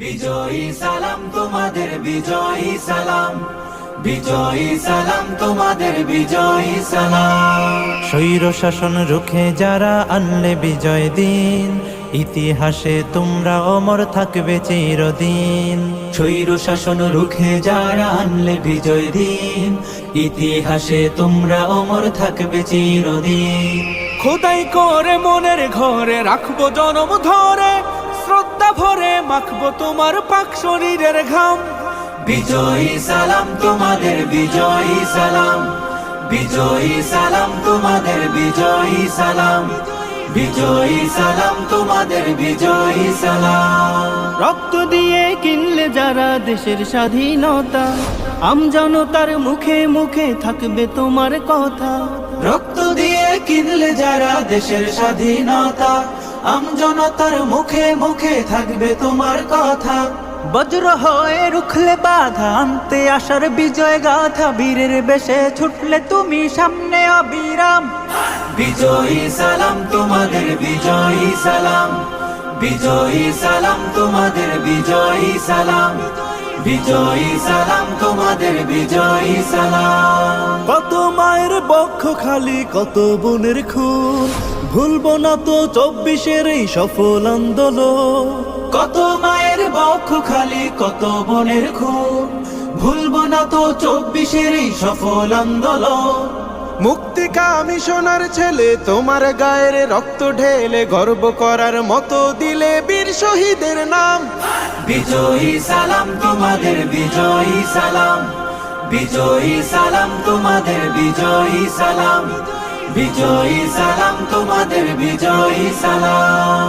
বিজয়ী সালাম তোমাদের, বিজয়ী সালাম, বিজয়ী সালাম তোমাদের, বিজয়ী সালাম। স্বৈর শাসন রুখে যারা আনলে বিজয় দিন, ইতিহাসে তোমরা অমর থাকবে চিরদিন। স্বৈর শাসন রুখে যারা আনলে বিজয় দিন, ইতিহাসে তোমরা অমর থাকবে চিরদিন। খোদাই করে মনের ঘরে রাখবো জনম ধরে, শ্রদ্ধা ভরে মাখবো তোমার পাক শরীরের ঘাম। বিজয়ী সালাম তোমাদের, বিজয়ী সালাম, বিজয়ী সালাম তোমাদের, বিজয়ী সালাম, বিজয়ী সালাম তোমাদের, বিজয়ী সালাম। রক্ত দিয়ে কিনলে যারা দেশের স্বাধীনতা, আমজনতার মুখে মুখে থাকবে তোমার কথা। রক্ত দিয়ে কিনলে যারা দেশের স্বাধীনতা, আমজনতার মুখে মুখে থাকবে তোমার কথা। বজ্র হয়ে রুখলে বাধা, আনতে আসার বিজয় গাথা, বীরের বেশে ছুটলে তুমি সামনে অবিরাম। বিজয়ী সালাম তোমাদের, বিজয়ী সালাম, বিজয়ী সালাম তোমাদের, বিজয়ী সালাম, বিজয়ী সালাম তোমাদের, বিজয়ী সালাম। কত মায়ের বক্ষ খালি, কত বোনের খুন, ভুলবো না তো 24-এর এই সফল আন্দোলন। কত মায়ের বক্ষ খালি, কত বোনের খুন, ভুলবো না তো 24-এর এই সফল আন্দোলন। মুক্তিকামী সোনার ছেলে তোমার গায়ের রক্ত ঢেলে, গর্ব করার মতো দিলে বীর শহীদের নাম। বিজয়ী সালাম তোমাদের, বিজয়ী সালাম, বিজয়ী সালাম তোমাদের, বিজয়ী সালাম, বিজয়ী সালাম তোমাদের, বিজয়ী সালাম।